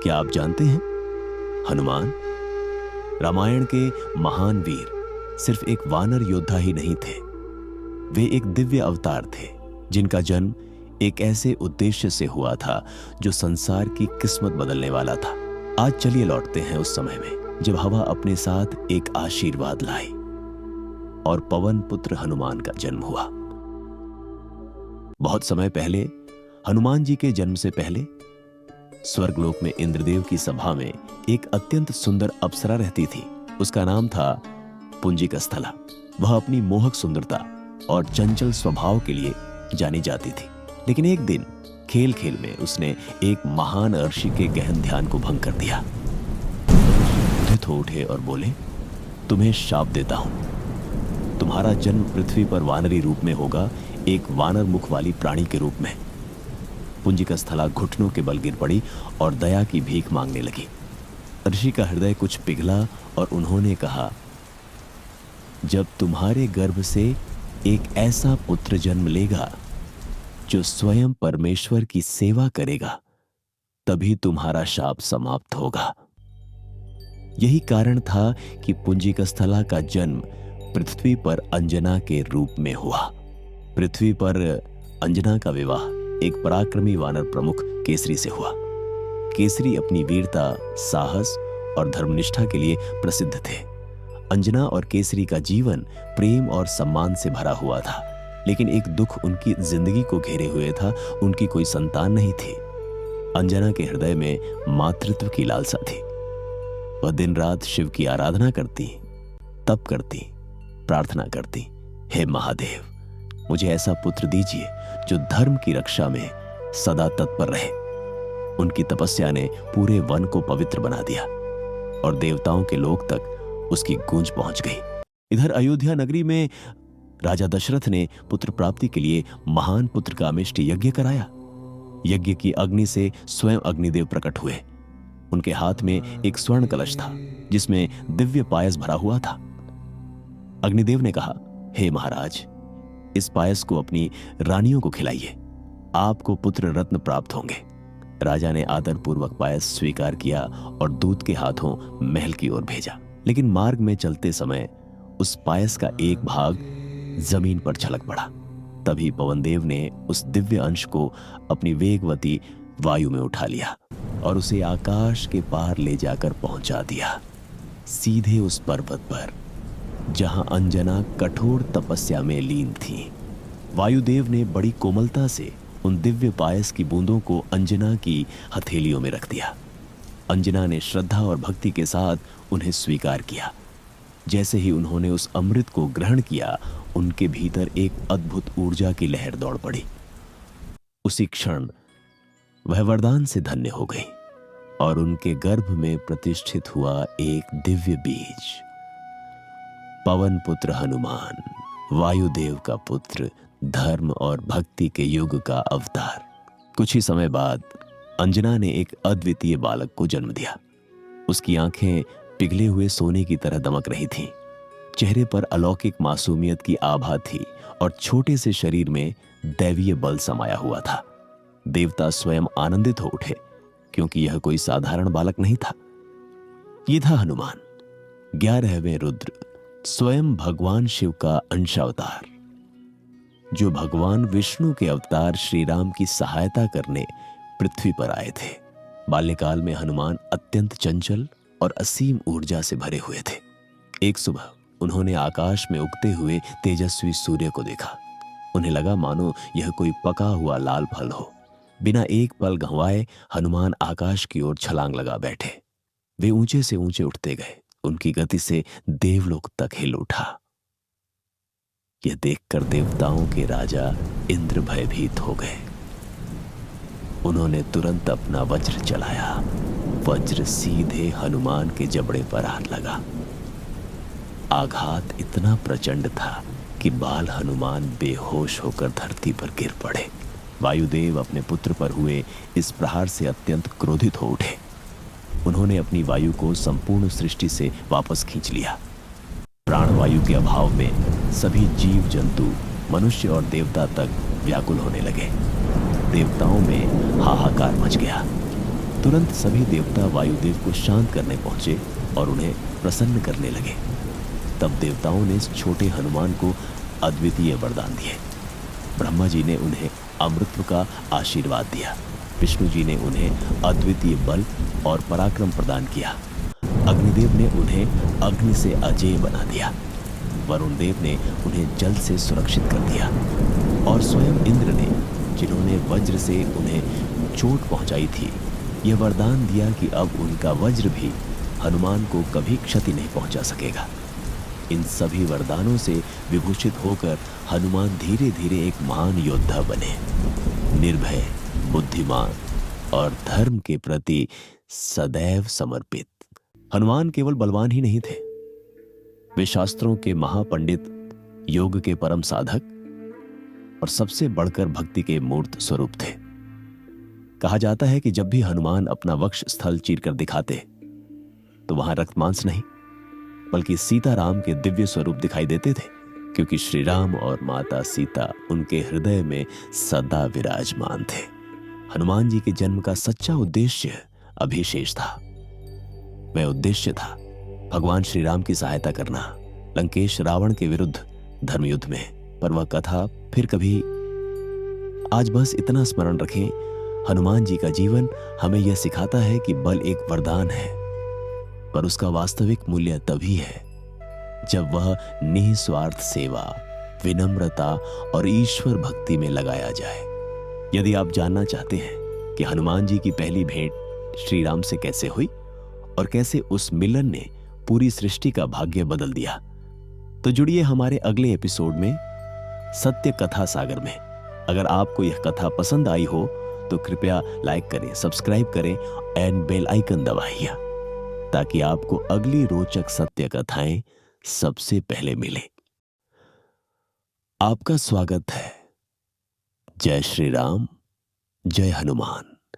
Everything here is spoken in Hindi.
क्या आप जानते हैं, हनुमान रामायण के महान वीर सिर्फ एक वानर योद्धा ही नहीं थे। वे एक दिव्य अवतार थे जिनका जन्म एक ऐसे उद्देश्य से हुआ था जो संसार की किस्मत बदलने वाला था। आज चलिए लौटते हैं उस समय में जब हवा अपने साथ एक आशीर्वाद लाई और पवन पुत्र हनुमान का जन्म हुआ। बहुत समय पहले, हनुमान जी के जन्म से पहले, स्वर्गलोक में इंद्रदेव की सभा में एक अत्यंत सुंदर अप्सरा रहती थी। उसका नाम था पुंजिकस्थला। वह अपनी मोहक सुंदरता और चंचल स्वभाव के लिए जानी जाती थी। लेकिन एक दिन खेल खेल में उसने एक महान ऋषि के गहन ध्यान को भंग कर दिया। क्रोधित हो उठे और बोले, तुम्हें शाप देता हूं। तुम्हारा जन्म पृथ्वी पर वानरी रूप में होगा, एक वानर मुख वाली प्राणी के रूप में। पुंजिकस्थला घुटनों के बल गिर पड़ी और दया की भीख मांगने लगी। ऋषि का हृदय कुछ पिघला और उन्होंने कहा, जब तुम्हारे गर्भ से एक ऐसा पुत्र जन्म लेगा जो स्वयं परमेश्वर की सेवा करेगा, तभी तुम्हारा शाप समाप्त होगा। यही कारण था कि पुंजिकस्थला का जन्म पृथ्वी पर अंजना के रूप में हुआ। पृथ्वी पर अंजना का विवाह एक पराक्रमी वानर प्रमुख केसरी से हुआ। केसरी अपनी वीरता, साहस और धर्मनिष्ठा के लिए प्रसिद्ध थे। अंजना और केसरी का जीवन प्रेम और सम्मान से भरा हुआ था, लेकिन एक दुख उनकी जिंदगी को घेरे हुए था। उनकी कोई संतान नहीं थी। अंजना के हृदय में मातृत्व की लालसा थी। वह दिन रात शिव की आराधना करती, तप करती, प्रार्थना करती, हे महादेव, मुझे ऐसा पुत्र दीजिए जो धर्म की रक्षा में सदा तत्पर रहे। उनकी तपस्या ने पूरे वन को पवित्र बना दिया और देवताओं के लोक तक उसकी गूंज पहुंच गई। इधर अयोध्या नगरी में राजा दशरथ ने पुत्र प्राप्ति के लिए महान पुत्र कामेष्टि यज्ञ कराया। यज्ञ की अग्नि से स्वयं अग्निदेव प्रकट हुए। उनके हाथ में एक स्वर्ण कलश था जिसमें दिव्य पायस भरा हुआ था। अग्निदेव ने कहा, हे महाराज, इस पायस को अपनी रानियों को खिलाइए, आपको पुत्र रत्न प्राप्त होंगे। राजा ने आदरपूर्वक पायस स्वीकार किया और दूत के हाथों महल की ओर भेजा। लेकिन मार्ग में चलते समय उस पायस का एक भाग जमीन पर छलक पड़ा। तभी पवनदेव ने उस दिव्य अंश को अपनी वेगवती वायु में उठा लिया और उसे आकाश के पार ले जाकर पहुंचा दिया, सीधे उस पर्वत पर जहां अंजना कठोर तपस्या में लीन थी। वायुदेव ने बड़ी कोमलता से उन दिव्य पायस की बूंदों को अंजना की हथेलियों में रख दिया। अंजना ने श्रद्धा और भक्ति के साथ उन्हें स्वीकार किया। जैसे ही उन्होंने उस अमृत को ग्रहण किया, उनके भीतर एक अद्भुत ऊर्जा की लहर दौड़ पड़ी। उसी क्षण वह वरदान से धन्य हो गई और उनके गर्भ में प्रतिष्ठित हुआ एक दिव्य बीज, पवन पुत्र हनुमान, वायुदेव का पुत्र, धर्म और भक्ति के युग का अवतार। कुछ ही समय बाद अंजना ने एक अद्वितीय बालक को जन्म दिया। उसकी आंखें पिघले हुए सोने की तरह दमक रही थीं। चेहरे पर अलौकिक मासूमियत की आभा थी और छोटे से शरीर में दैवीय बल समाया हुआ था। देवता स्वयं आनंदित हो उठे क्योंकि यह कोई साधारण बालक नहीं था। यह था हनुमान, 11वें रुद्र, स्वयं भगवान शिव का अंशावतार, जो भगवान विष्णु के अवतार श्री राम की सहायता करने पृथ्वी पर आए थे। बाल्यकाल में हनुमान अत्यंत चंचल और असीम ऊर्जा से भरे हुए थे। एक सुबह उन्होंने आकाश में उगते हुए तेजस्वी सूर्य को देखा। उन्हें लगा मानो यह कोई पका हुआ लाल फल हो। बिना एक पल गंवाए हनुमान आकाश की ओर छलांग लगा बैठे। वे ऊंचे से ऊंचे उठते गए। उनकी गति से देवलोक तक हिल उठा। यह देखकर देवताओं के राजा इंद्र भयभीत हो गए। उन्होंने तुरंत अपना वज्र चलाया। वज्र सीधे हनुमान के जबड़े पर आ लगा। आघात इतना प्रचंड था कि बाल हनुमान बेहोश होकर धरती पर गिर पड़े। वायुदेव अपने पुत्र पर हुए इस प्रहार से अत्यंत क्रोधित हो उठे। उन्होंने अपनी वायु को संपूर्ण सृष्टि से वापस खींच लिया। प्राणवायु के अभाव में सभी जीव जंतु, मनुष्य और देवता तक व्याकुल होने लगे। देवताओं में हाहाकार मच गया। तुरंत सभी देवता वायुदेव को शांत करने पहुंचे और उन्हें प्रसन्न करने लगे। तब देवताओं ने इस छोटे हनुमान को अद्वितीय वरदान दिए। ब्रह्मा जी ने उन्हें अमृतत्व का आशीर्वाद दिया, विष्णु जी ने उन्हें अद्वितीय बल और पराक्रम प्रदान किया, अग्निदेव ने उन्हें अग्नि से अजेय बना दिया, वरुण देव ने उन्हें जल से सुरक्षित कर दिया और स्वयं इंद्र ने, जिन्होंने वज्र से उन्हें चोट पहुंचाई थी, यह वरदान दिया कि अब उनका वज्र भी हनुमान को कभी क्षति नहीं पहुंचा सकेगा। इन सभी वरदानों से विभूषित होकर हनुमान धीरे धीरे एक महान योद्धा बने, निर्भय, बुद्धिमान और धर्म के प्रति सदैव समर्पित। हनुमान केवल बलवान ही नहीं थे, वे शास्त्रों के महापंडित, योग के परम साधक और सबसे बढ़कर भक्ति के मूर्त स्वरूप थे। कहा जाता है कि जब भी हनुमान अपना वक्ष स्थल चीरकर दिखाते तो वहां रक्त मांस नहीं बल्कि सीताराम के दिव्य स्वरूप दिखाई देते थे, क्योंकि श्री राम और माता सीता उनके हृदय में सदा विराजमान थे। हनुमान जी के जन्म का सच्चा उद्देश्य अभिशेष था। वह उद्देश्य था भगवान श्री राम की सहायता करना लंकेश रावण के विरुद्ध धर्मयुद्ध में, पर वह कथा फिर कभी। आज बस इतना स्मरण रखें, हनुमान जी का जीवन हमें यह सिखाता है कि बल एक वरदान है, पर उसका वास्तविक मूल्य तभी है जब वह निस्वार्थ सेवा, विनम्रता और ईश्वर भक्ति में लगाया जाए। यदि आप जानना चाहते हैं कि हनुमान जी की पहली भेंट श्री राम से कैसे हुई और कैसे उस मिलन ने पूरी सृष्टि का भाग्य बदल दिया, तो जुड़िए हमारे अगले एपिसोड में सत्य कथा सागर में। अगर आपको यह कथा पसंद आई हो तो कृपया लाइक करें, सब्सक्राइब करें एंड बेल आइकन दबाइए ताकि आपको अगली रोचक सत्य कथाएं सबसे पहले मिले। आपका स्वागत है। जय श्री राम, जय हनुमान।